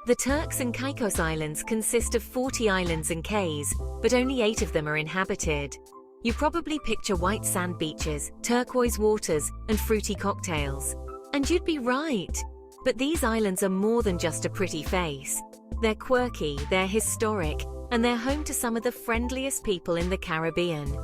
The Turks and Caicos Islands consist of 40 islands and cays, but only 8 of them are inhabited. You probably picture white sand beaches, turquoise waters, and fruity cocktails. And you'd be right. But these islands are more than just a pretty face. They're quirky, they're historic, and they're home to some of the friendliest people in the Caribbean.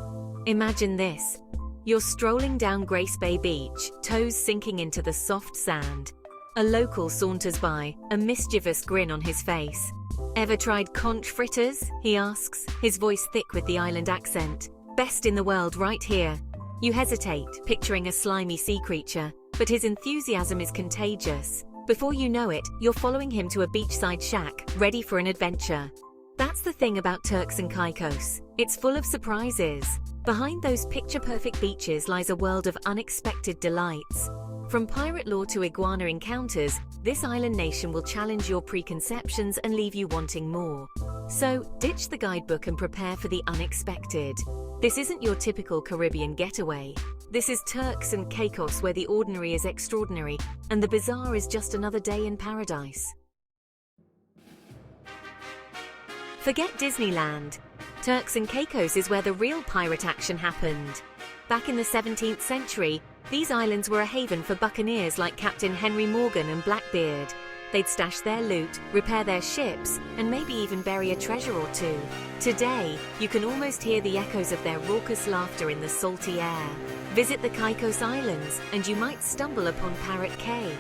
Imagine this. You're strolling down Grace Bay Beach, toes sinking into the soft sand. A local saunters by, a mischievous grin on his face. "Ever tried conch fritters?" he asks, his voice thick with the island accent. "Best in the world right here." You hesitate, picturing a slimy sea creature, but his enthusiasm is contagious. Before you know it, you're following him to a beachside shack, ready for an adventure. That's the thing about Turks and Caicos. It's full of surprises. Behind those picture-perfect beaches lies a world of unexpected delights. From pirate lore to iguana encounters, this island nation will challenge your preconceptions and leave you wanting more. So, ditch the guidebook and prepare for the unexpected. This isn't your typical Caribbean getaway. This is Turks and Caicos, where the ordinary is extraordinary, and the bizarre is just another day in paradise. Forget Disneyland. Turks and Caicos is where the real pirate action happened. Back in the 17th century, these islands were a haven for buccaneers like Captain Henry Morgan and Blackbeard. They'd stash their loot, repair their ships, and maybe even bury a treasure or two. Today, you can almost hear the echoes of their raucous laughter in the salty air. Visit the Caicos Islands, and you might stumble upon Parrot Cay.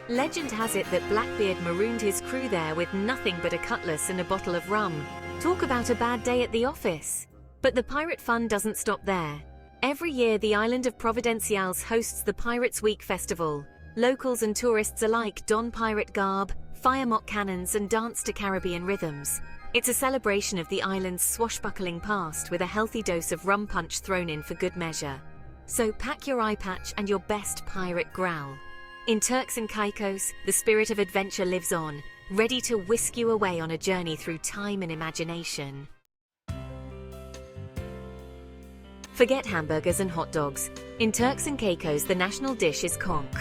Legend has it that Blackbeard marooned his crew there with nothing but a cutlass and a bottle of rum. Talk about a bad day at the office. But the pirate fun doesn't stop there. Every year, the island of Providenciales hosts the Pirates Week Festival. Locals and tourists alike don pirate garb, fire mock cannons, and dance to Caribbean rhythms. It's a celebration of the island's swashbuckling past with a healthy dose of rum punch thrown in for good measure. So pack your eye patch and your best pirate growl. In Turks and Caicos, the spirit of adventure lives on, ready to whisk you away on a journey through time and imagination. Forget hamburgers and hot dogs. In Turks and Caicos, the national dish is conch.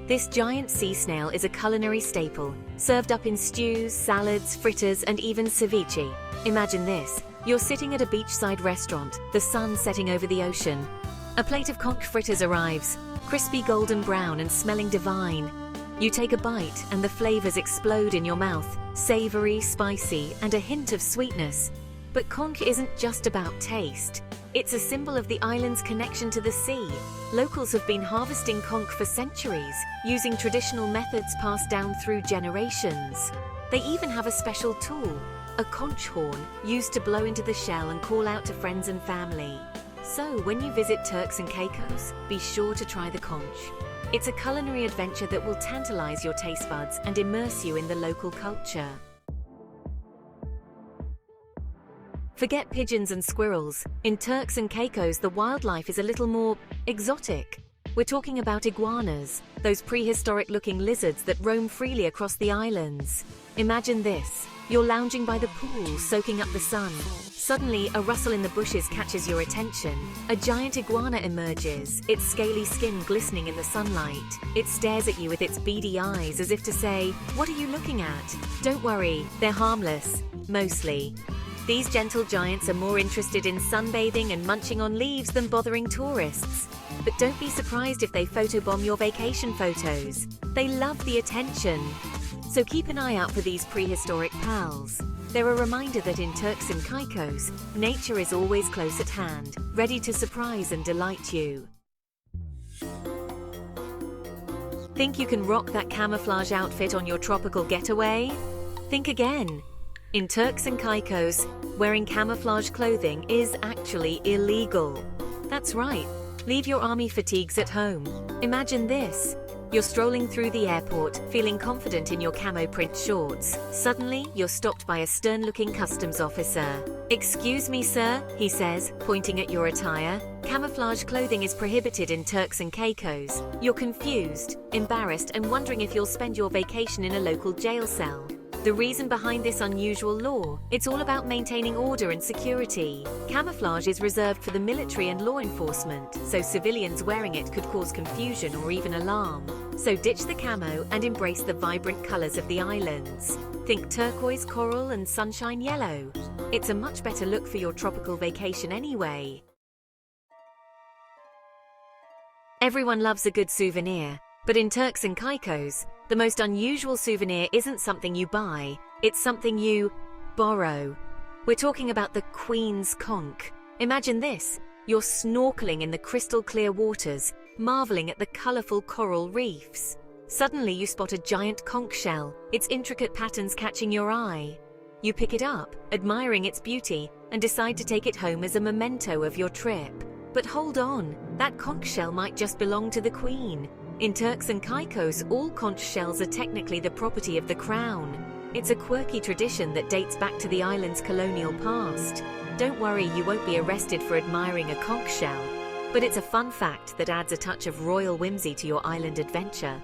This giant sea snail is a culinary staple, served up in stews, salads, fritters, and even ceviche. Imagine this. You're sitting at a beachside restaurant, the sun setting over the ocean. A plate of conch fritters arrives, crispy golden brown and smelling divine. You take a bite and the flavors explode in your mouth, savory, spicy, and a hint of sweetness. But conch isn't just about taste. It's a symbol of the island's connection to the sea. Locals have been harvesting conch for centuries, using traditional methods passed down through generations. They even have a special tool, a conch horn, used to blow into the shell and call out to friends and family. So when you visit Turks and Caicos, be sure to try the conch. It's a culinary adventure that will tantalize your taste buds and immerse you in the local culture. Forget pigeons and squirrels. In Turks and Caicos, the wildlife is a little more exotic. We're talking about iguanas, those prehistoric-looking lizards that roam freely across the islands. Imagine this. You're lounging by the pool, soaking up the sun. Suddenly, a rustle in the bushes catches your attention. A giant iguana emerges, its scaly skin glistening in the sunlight. It stares at you with its beady eyes as if to say, "What are you looking at?" Don't worry, they're harmless. Mostly. These gentle giants are more interested in sunbathing and munching on leaves than bothering tourists. But don't be surprised if they photobomb your vacation photos. They love the attention. So keep an eye out for these prehistoric pals. They're a reminder that in Turks and Caicos, nature is always close at hand, ready to surprise and delight you. Think you can rock that camouflage outfit on your tropical getaway? Think again. In Turks and Caicos, wearing camouflage clothing is actually illegal. That's right. Leave your army fatigues at home. Imagine this. You're strolling through the airport, feeling confident in your camo print shorts. Suddenly, you're stopped by a stern-looking customs officer. "Excuse me, sir," he says, pointing at your attire. Camouflage clothing is prohibited in Turks and Caicos. You're confused, embarrassed, and wondering if you'll spend your vacation in a local jail cell. The reason behind this unusual law, it's all about maintaining order and security. Camouflage is reserved for the military and law enforcement, so civilians wearing it could cause confusion or even alarm. So ditch the camo and embrace the vibrant colors of the islands. Think turquoise, coral, and sunshine yellow. It's a much better look for your tropical vacation anyway. Everyone loves a good souvenir, but in Turks and Caicos, the most unusual souvenir isn't something you buy, it's something you borrow. We're talking about the Queen's conch. Imagine this, you're snorkeling in the crystal clear waters, marveling at the colorful coral reefs. Suddenly you spot a giant conch shell, its intricate patterns catching your eye. You pick it up, admiring its beauty, and decide to take it home as a memento of your trip. But hold on, that conch shell might just belong to the Queen. In Turks and Caicos, all conch shells are technically the property of the Crown. It's a quirky tradition that dates back to the island's colonial past. Don't worry, you won't be arrested for admiring a conch shell, but it's a fun fact that adds a touch of royal whimsy to your island adventure.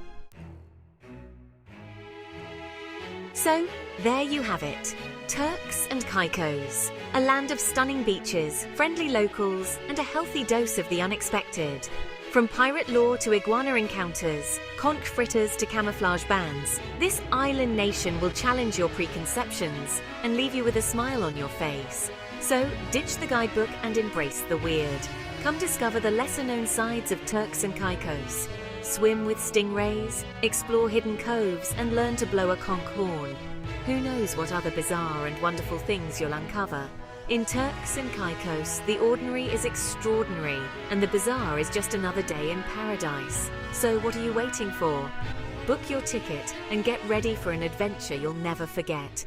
So, there you have it. Turks and Caicos, a land of stunning beaches, friendly locals, and a healthy dose of the unexpected. From pirate lore to iguana encounters, conch fritters to camouflage bands, this island nation will challenge your preconceptions and leave you with a smile on your face. So, ditch the guidebook and embrace the weird. Come discover the lesser-known sides of Turks and Caicos. Swim with stingrays, explore hidden coves, and learn to blow a conch horn. Who knows what other bizarre and wonderful things you'll uncover? In Turks and Caicos, the ordinary is extraordinary, and the bizarre is just another day in paradise. So what are you waiting for? Book your ticket and get ready for an adventure you'll never forget.